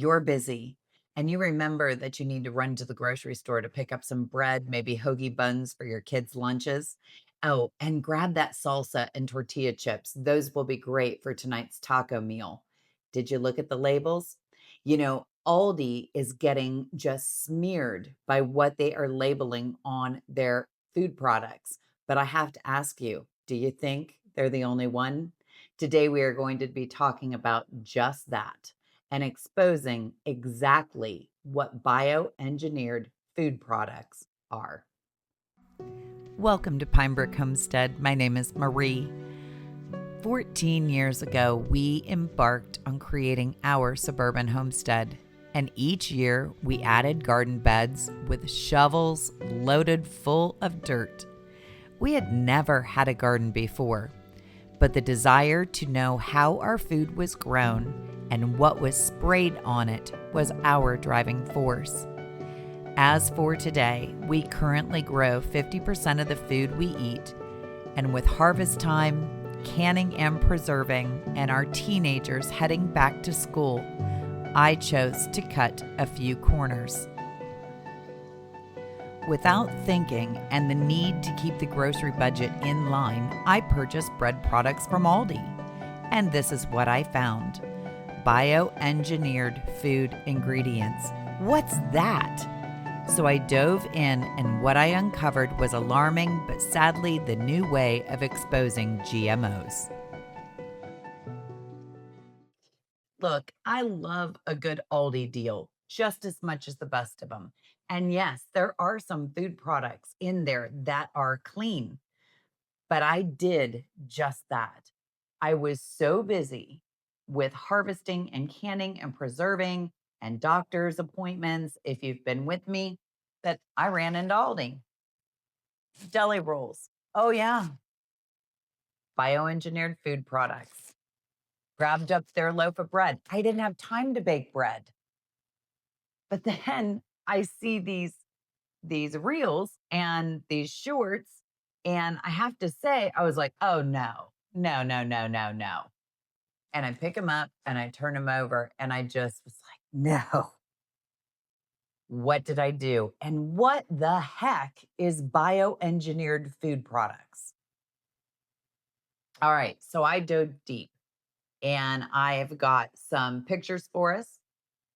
you're busy and you remember that you need to run to the grocery store to pick up some bread, maybe hoagie buns for your kids' lunches. Oh, and grab that salsa and tortilla chips. Those will be great for tonight's taco meal. Did you look at the labels? Aldi is getting just smeared by what they are labeling on their food products. But I have to ask you, do you think they're the only one? Today, we are going to be talking about just that and exposing exactly what bioengineered food products are. Welcome to Pinebrook Homestead. My name is Marie. 14 years ago, we embarked on creating our suburban homestead. And each year, we added garden beds with shovels loaded full of dirt. We had never had a garden before, but the desire to know how our food was grown and what was sprayed on it was our driving force. As for today, we currently grow 50% of the food we eat, and with harvest time, canning and preserving, and our teenagers heading back to school, I chose to cut a few corners. Without thinking and the need to keep the grocery budget in line, I purchased bread products from Aldi. And this is what I found: bioengineered food ingredients. What's that? So I dove in, and what I uncovered was alarming, but sadly the new way of exposing GMOs. Look, I love a good Aldi deal just as much as the best of them. And yes, there are some food products in there that are clean, but I did just that. I was so busy with harvesting and canning and preserving and doctor's appointments, if you've been with me, that I ran into Aldi. Deli rolls. Oh, yeah. Bioengineered food products. Grabbed up their loaf of bread. I didn't have time to bake bread. But then I see these reels and these shorts, and I have to say, I was like, "Oh, no. No, no, no, no, no." And I pick them up and I turn them over, and I just was like, "No. What did I do? And what the heck is bioengineered food products?" All right, so I dove deep, and I've got some pictures for us,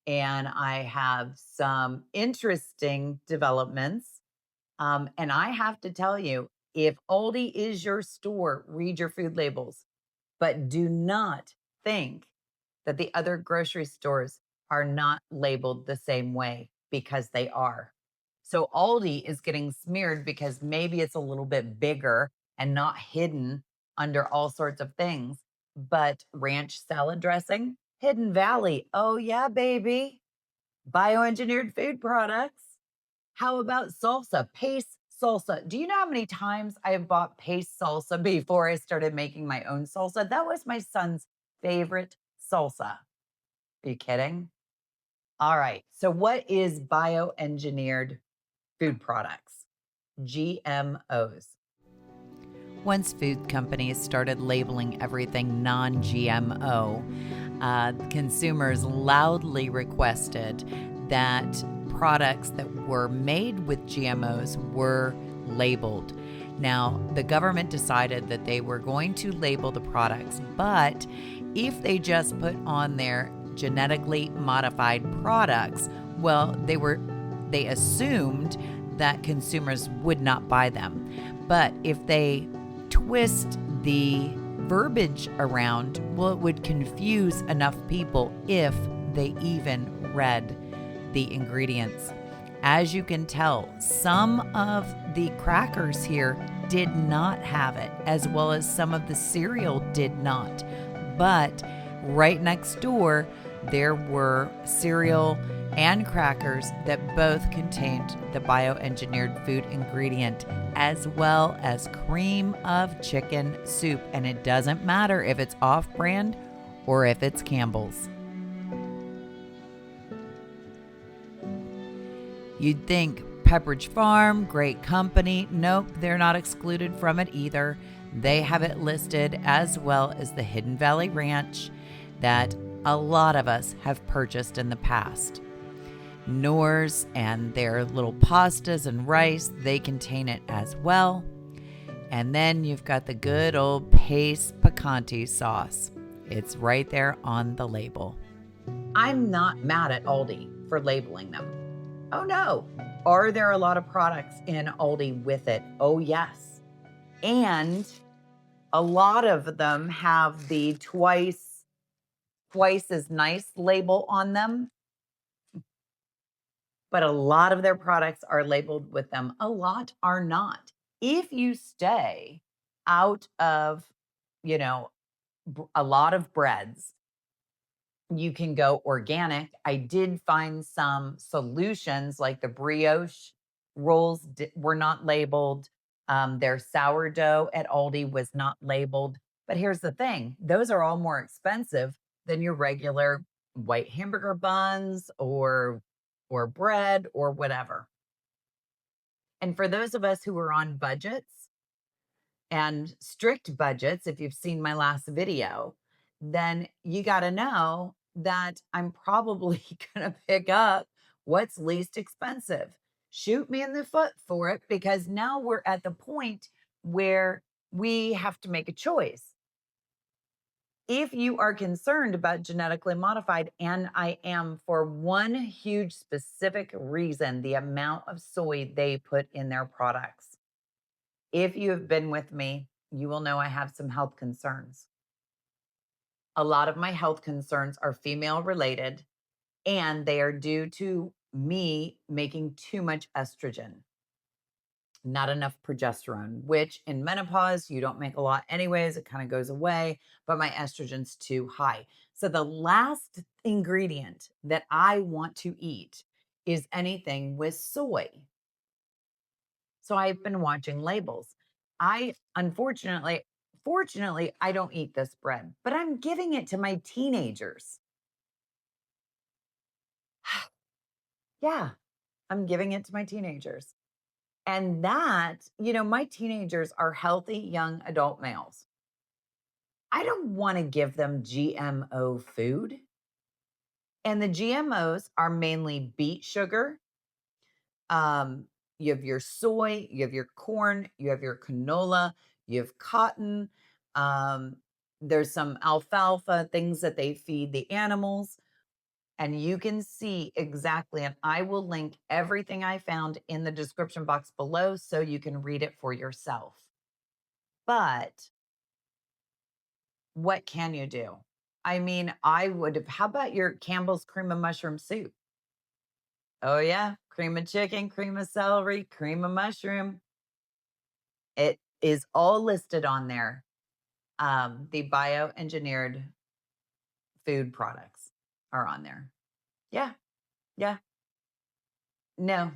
and I have some interesting developments. And I have to tell you, if Aldi is your store, read your food labels, but do not think that the other grocery stores are not labeled the same way, because they are. So Aldi is getting smeared because maybe it's a little bit bigger and not hidden under all sorts of things. But ranch salad dressing, Hidden Valley. Oh, yeah, baby. Bioengineered food products. How about salsa? Pace salsa. Do you know how many times I have bought paste salsa before I started making my own salsa? That was my son's favorite salsa. Are you kidding? All right. So, what is bioengineered food products? GMOs. Once food companies started labeling everything non GMO, consumers loudly requested that products that were made with GMOs were labeled. Now, the government decided that they were going to label the products, but if they just put on their genetically modified products, well, they assumed that consumers would not buy them. But if they twist the verbiage around, well, it would confuse enough people if they even read the ingredients. As you can tell, some of the crackers here did not have it, as well as some of the cereal did not. But right next door, there were cereal and crackers that both contained the bioengineered food ingredient, as well as cream of chicken soup. And it doesn't matter if it's off-brand or if it's Campbell's. You'd think Pepperidge Farm, great company. Nope, they're not excluded from it either. They have it listed, as well as the Hidden Valley Ranch, that a lot of us have purchased in the past. Knorrs and their little pastas and rice, they contain it as well. And then you've got the good old paste picante sauce. It's right there on the label. I'm not mad at Aldi for labeling them. Oh no. Are there a lot of products in Aldi with it? Oh yes. And a lot of them have the twice as nice label on them, but a lot of their products are labeled with them. A lot are not. If you stay out of, you know, a lot of breads, you can go organic. I did find some solutions like the brioche rolls were not labeled. Their sourdough at Aldi was not labeled. But here's the thing, those are all more expensive than your regular white hamburger buns or bread or whatever. And for those of us who are on budgets and strict budgets, if you've seen my last video, then you got to know that I'm probably going to pick up what's least expensive. Shoot me in the foot for it, because now we're at the point where we have to make a choice. If you are concerned about genetically modified, and I am, for one huge specific reason, the amount of soy they put in their products. If you have been with me, you will know I have some health concerns. A lot of my health concerns are female related, and they are due to me making too much estrogen, not enough progesterone, which in menopause, you don't make a lot anyways. It kind of goes away, but my estrogen's too high. So the last ingredient that I want to eat is anything with soy. So I've been watching labels. I fortunately, I don't eat this bread, but I'm giving it to my teenagers. Yeah, I'm giving it to my teenagers. And that, my teenagers are healthy young adult males. I don't want to give them GMO food. And the GMOs are mainly beet sugar. Um, you have your soy, you have your corn, you have your canola, you have cotton. Um, there's some alfalfa things that they feed the animals. And you can see exactly, and I will link everything I found in the description box below so you can read it for yourself. But what can you do? I mean, I would have, how about your Campbell's cream of mushroom soup? Oh, yeah. Cream of chicken, cream of celery, cream of mushroom. It is all listed on there. The bioengineered food products are on there. Yeah. Yeah. No,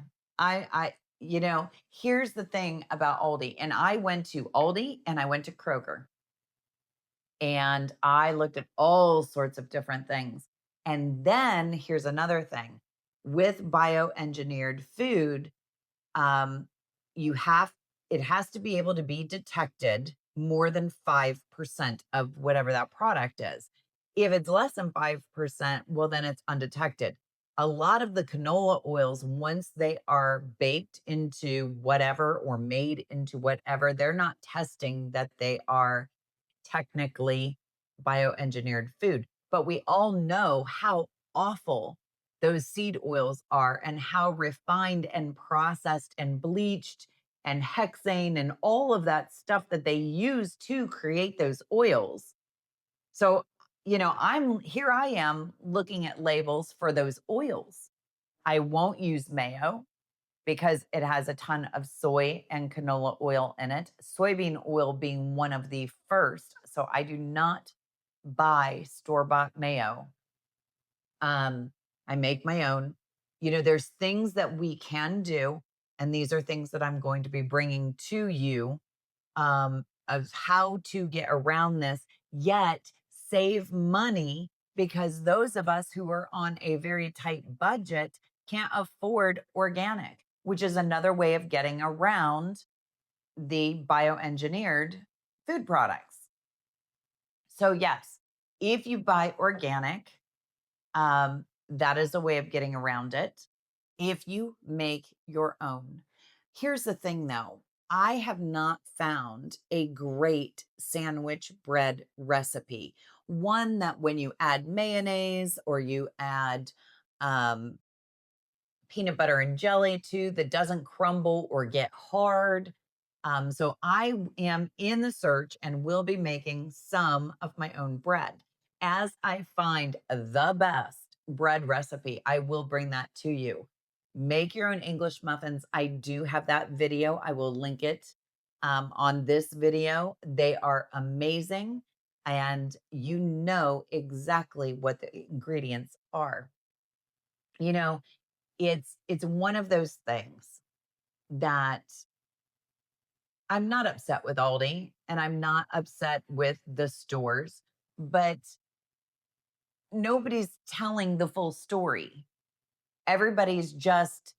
here's the thing about Aldi. And I went to Aldi and I went to Kroger and I looked at all sorts of different things. And then here's another thing with bioengineered food, um, you have it has to be able to be detected more than 5% of whatever that product is. If it's less than 5%, well, then it's undetected. A lot of the canola oils, once they are baked into whatever or made into whatever, they're not testing that they are technically bioengineered food. But we all know how awful those seed oils are and how refined and processed and bleached and hexane and all of that stuff that they use to create those oils. So, I am looking at labels for those oils. I won't use mayo because it has a ton of soy and canola oil in it, soybean oil being one of the first. So I do not buy store-bought mayo. I make my own. There's things that we can do, and these are things that I'm going to be bringing to you, of how to get around this, yet save money, because those of us who are on a very tight budget can't afford organic, which is another way of getting around the bioengineered food products. So, yes, if you buy organic, That is a way of getting around it. If you make your own, here's the thing though, I have not found a great sandwich bread recipe. One that when you add mayonnaise or you add um, peanut butter and jelly too that doesn't crumble or get hard. So I am in the search and will be making some of my own bread. As I find the best bread recipe, I will bring that to you. Make your own English muffins. I do have that video. I will link it on this video. They are amazing, and you know exactly what the ingredients are. You know, it's one of those things that I'm not upset with Aldi and I'm not upset with the stores, but nobody's telling the full story. Everybody's just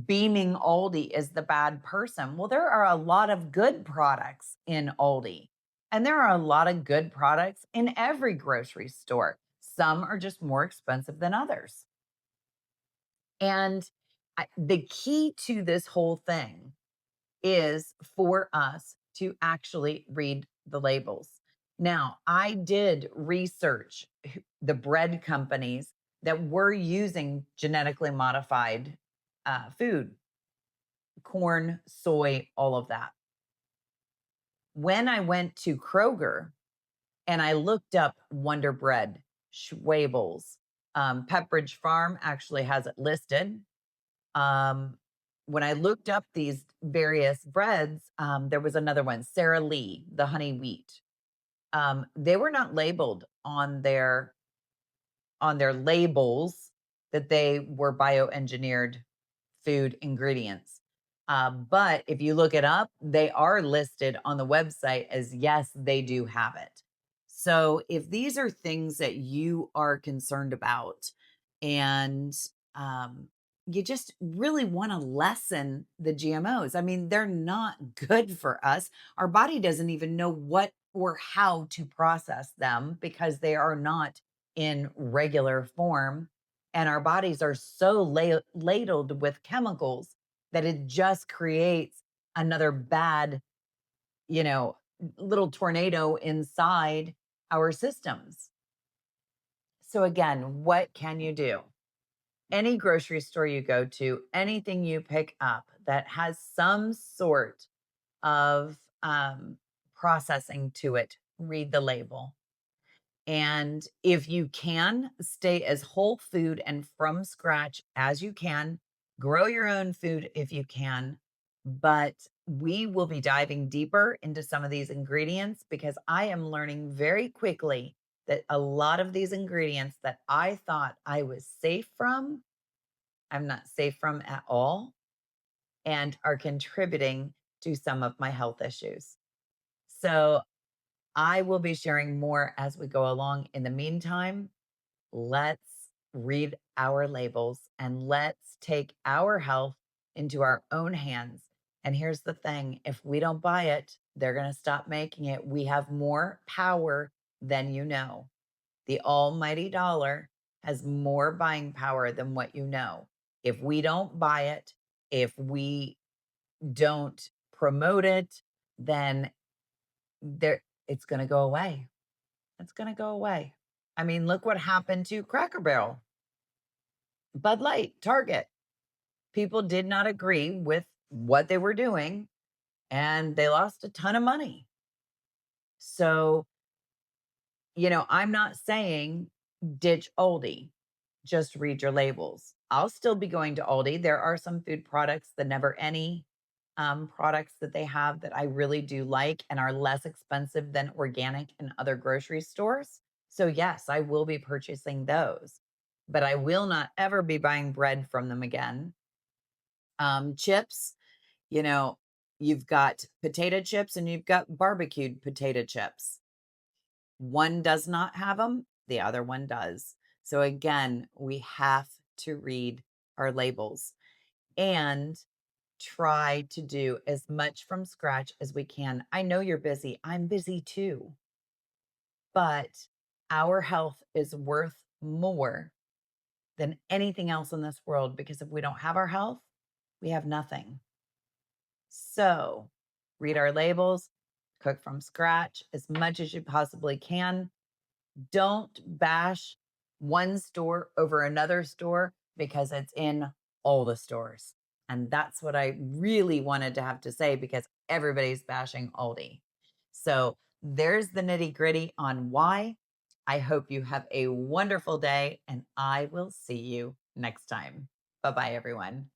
beaming Aldi as the bad person. Well, there are a lot of good products in Aldi, and there are a lot of good products in every grocery store. Some are just more expensive than others. And the key to this whole thing is for us to actually read the labels. Now, I did research the bread companies that were using genetically modified food, corn, soy, all of that. When I went to Kroger and I looked up Wonder Bread, Schwabels, Pepperidge Farm actually has it listed. Um, when I looked up these various breads, there was another one, Sara Lee, the honey wheat. They were not labeled on their labels that they were bioengineered food ingredients. But if you look it up, they are listed on the website as yes, they do have it. So if these are things that you are concerned about and um, you just really want to lessen the GMOs, I mean, they're not good for us. Our body doesn't even know what or how to process them because they are not in regular form. And our bodies are so ladled with chemicals that it just creates another bad, you know, little tornado inside our systems. So, again, what can you do? Any grocery store you go to, anything you pick up that has some sort of processing to it, read the label. And if you can, stay as whole food and from scratch as you can. Grow your own food if you can. But we will be diving deeper into some of these ingredients because I am learning very quickly that a lot of these ingredients that I thought I was safe from, I'm not safe from at all and are contributing to some of my health issues. So I will be sharing more as we go along. In the meantime, let's read our labels and let's take our health into our own hands. And here's the thing, if we don't buy it, they're going to stop making it. We have more power than you know. The almighty dollar has more buying power than what you know. If we don't buy it, if we don't promote it, then there it's going to go away. It's going to go away. I mean, look what happened to Cracker Barrel, Bud Light, Target. People did not agree with what they were doing and they lost a ton of money. So, I'm not saying ditch Aldi, just read your labels. I'll still be going to Aldi. There are some food products, the Never Any products that they have that I really do like and are less expensive than organic in other grocery stores. So, yes, I will be purchasing those, but I will not ever be buying bread from them again. Chips, you know, you've got potato chips and you've got barbecued potato chips. One does not have them, the other one does. So, again, we have to read our labels and try to do as much from scratch as we can. I know you're busy. I'm busy too. But our health is worth more than anything else in this world, because if we don't have our health, we have nothing. So, read our labels, cook from scratch as much as you possibly can. Don't bash one store over another store because it's in all the stores. And that's what I really wanted to have to say, because everybody's bashing Aldi. So there's the nitty gritty on why. I hope you have a wonderful day, and I will see you next time. Bye bye, everyone.